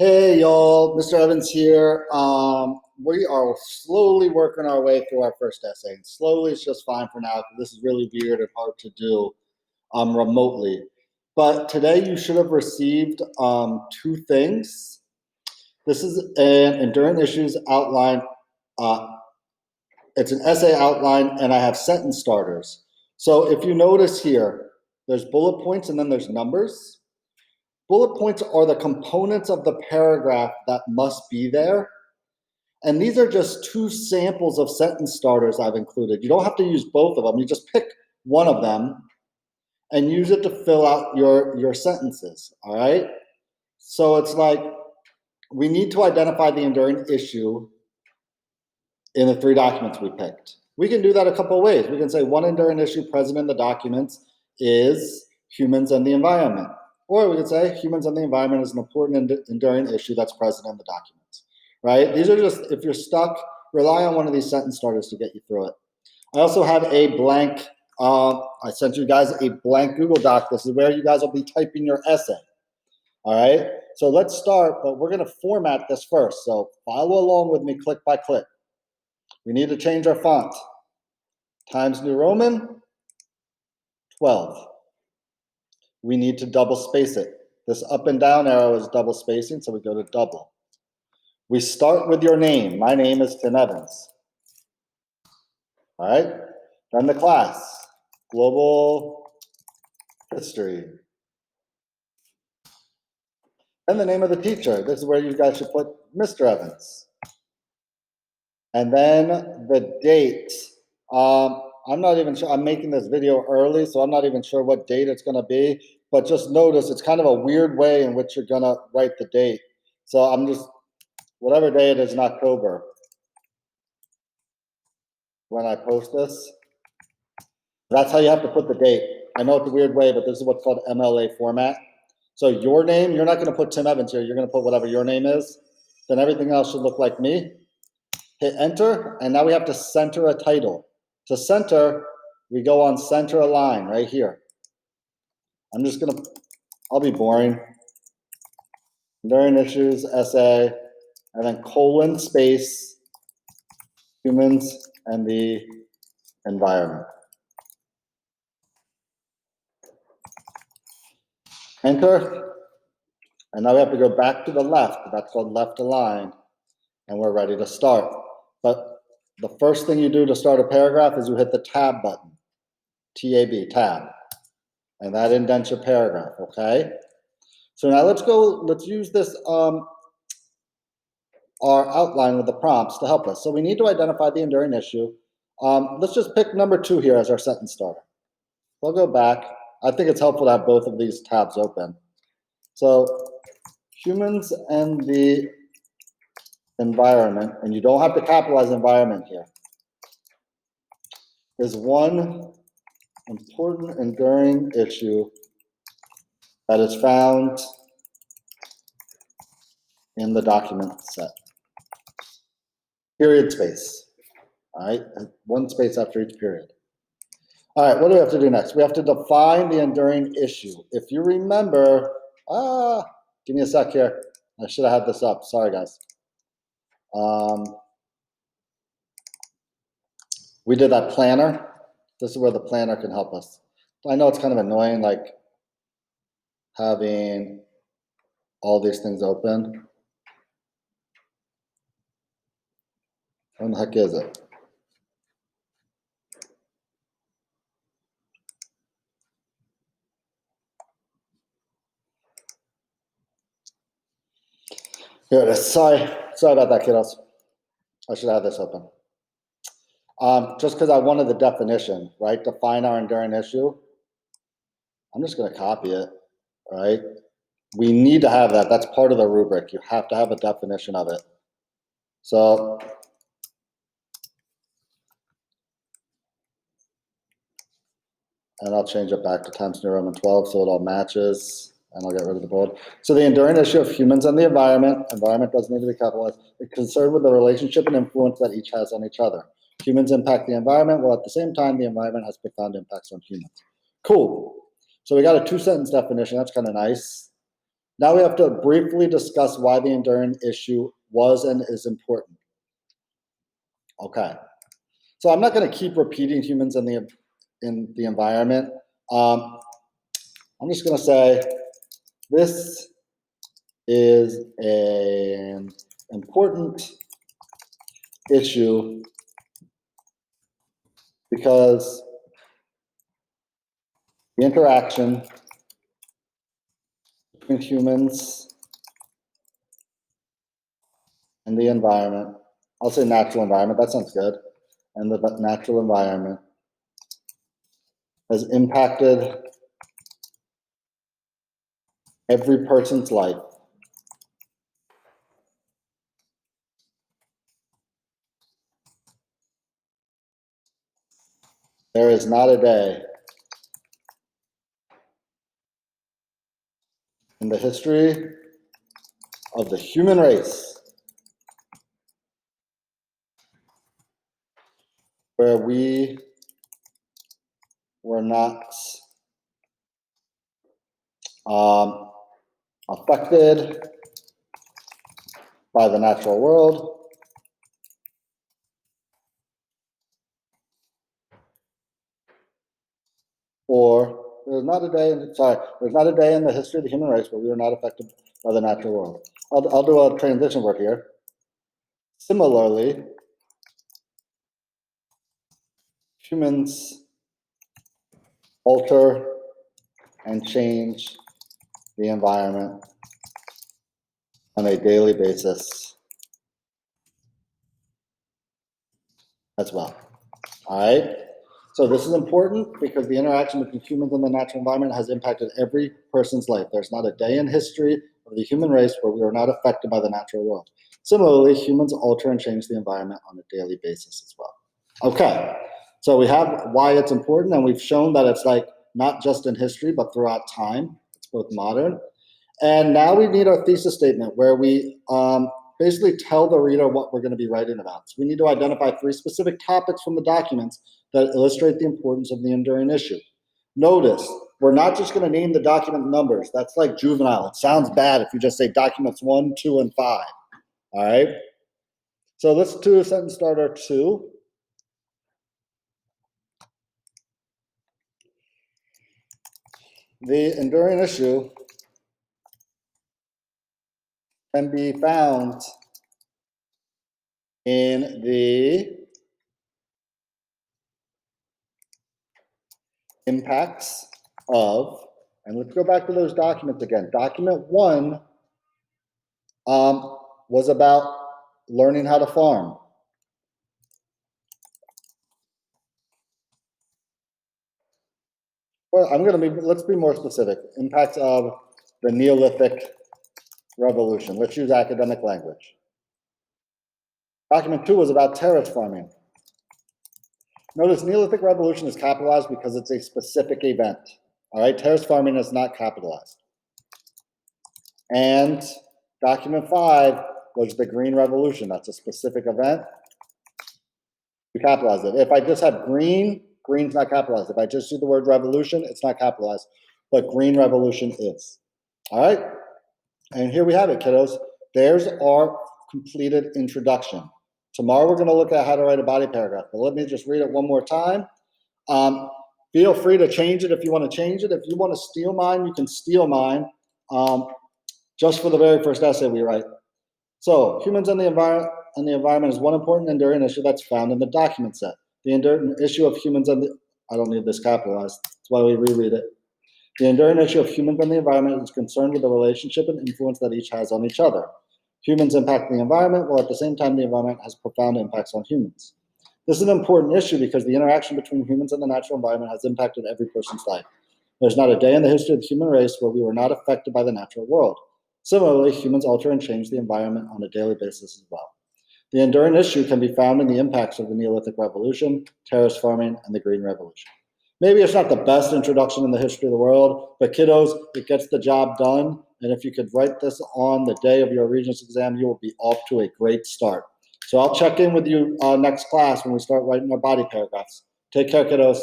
Hey y'all, Mr. Evans here. We are slowly working our way through our first essay. And slowly is just fine for now because this is really weird and hard to do remotely. But today you should have received two things. This is an Enduring Issues outline. Uh, it's an essay outline and I have sentence starters. So if you notice here, there's bullet points and then there's numbers. Bullet points are the components of the paragraph that must be there. And these are just two samples of sentence starters I've included. You don't have to use both of them. You just pick one of them and use it to fill out your sentences, all right? So it's like we need to identify the enduring issue in the three documents we picked. We can do that a couple of ways. We can say one enduring issue present in the documents is humans and the environment. Or we could say humans and the environment is an important enduring issue that's present in the documents, right? These are just, if you're stuck, rely on one of these sentence starters to get you through it. I also have a blank, I sent you guys a blank Google Doc. This is where you guys will be typing your essay, all right? So let's start, but we're gonna format this first. So follow along with me click by click. We need to change our font. Times New Roman, 12. We need to double space it. This up and down arrow is double spacing, so we go to double. We start with your name. My name is Tim Evans. All right? Then the class, global history. Then the name of the teacher. This is where you guys should put Mr. Evans. And then the date. I'm not even sure, I'm making this video early, so I'm not even sure what date it's gonna be, but just notice it's kind of a weird way in which you're gonna write the date. So I'm just, whatever day it is in October, when I post this, that's how you have to put the date. I know it's a weird way, but this is what's called MLA format. So your name, you're not gonna put Tim Evans here, you're gonna put whatever your name is, then everything else should look like me. Hit enter, and now we have to center a title. To center, we go on center align right here. I'm just gonna, I'll be boring. Enduring issues, essay, and then colon space, humans and the environment. Enter, and now we have to go back to the left. That's called left align, and we're ready to start. But the first thing you do to start a paragraph is you hit the tab button, T-A-B, tab. And that indents your paragraph, okay? So now let's use this, our outline with the prompts to help us. So we need to identify the enduring issue. Let's just pick number 2 here as our sentence starter. We'll go back. I think it's helpful to have both of these tabs open. So humans and the environment, and you don't have to capitalize environment here, is one important enduring issue that is found in the document set. Period space. All right, and one space after each period. All right, what do we have to do next? We have to define the enduring issue. If you remember, give me a sec here. I should have had this up. Sorry, guys. We did that planner. This is where the planner can help us. I know it's kind of annoying, like having all these things open. What the heck is it? Here it is. Sorry about that, kiddos. I should have this open. Just because I wanted the definition, right? Define our enduring issue. I'm just going to copy it, right? We need to have that. That's part of the rubric. You have to have a definition of it. So and I'll change it back to Times New Roman 12 so it all matches, and I'll get rid of the bold. So the enduring issue of humans and the environment doesn't need to be capitalized, is concerned with the relationship and influence that each has on each other. Humans impact the environment, while at the same time, the environment has profound impacts on humans. Cool. So we got a 2-sentence definition. That's kind of nice. Now we have to briefly discuss why the enduring issue was and is important. Okay. So I'm not going to keep repeating humans in the environment. I'm just going to say this is an important issue because the interaction between humans and the environment, I'll say natural environment, that sounds good, and the natural environment has impacted every person's life. There is not a day in the history of the human race where we were not affected by the natural world, or there's not a day in the history of the human race where we were not affected by the natural world. I'll do a transition word here. Similarly, humans alter and change the environment on a daily basis as well. All right. So this is important because the interaction between humans and the natural environment has impacted every person's life. There's not a day in history of the human race where we are not affected by the natural world. Similarly, humans alter and change the environment on a daily basis as well. Okay, so we have why it's important, and we've shown that it's like not just in history, but throughout time. It's both modern. And now we need our thesis statement where we basically tell the reader what we're going to be writing about. So we need to identify 3 specific topics from the documents that illustrate the importance of the enduring issue. Notice, we're not just going to name the document numbers. That's like juvenile. It sounds bad if you just say documents 1, 2, and 5. All right? So let's do sentence starter 2. The enduring issue can be found in the impacts of, and let's go back to those documents again. Document 1 was about learning how to farm. Well, let's be more specific. Impacts of the Neolithic Revolution. Let's use academic language. Document 2 was about terrace farming. Notice Neolithic Revolution is capitalized because it's a specific event. All right, terrace farming is not capitalized. And document 5 was the Green Revolution. That's a specific event. We capitalized it. If I just have green, green's not capitalized. If I just do the word revolution, it's not capitalized. But Green Revolution is. All right? And here we have it, kiddos. There's our completed introduction. Tomorrow we're going to look at how to write a body paragraph. But let me just read it one more time. Feel free to change it if you want to change it. If you want to steal mine, you can steal mine. Just for the very first essay we write. So, humans and the environment is one important enduring issue that's found in the document set. The enduring issue of humans and I don't need this capitalized. That's why we reread it. The enduring issue of humans and the environment is concerned with the relationship and influence that each has on each other. Humans impact the environment, while at the same time the environment has profound impacts on humans. This is an important issue because the interaction between humans and the natural environment has impacted every person's life. There's not a day in the history of the human race where we were not affected by the natural world. Similarly, humans alter and change the environment on a daily basis as well. The enduring issue can be found in the impacts of the Neolithic Revolution, terrace farming, and the Green Revolution. Maybe it's not the best introduction in the history of the world, but kiddos, it gets the job done. And if you could write this on the day of your Regents exam, you will be off to a great start. So I'll check in with you next class when we start writing our body paragraphs. Take care, kiddos.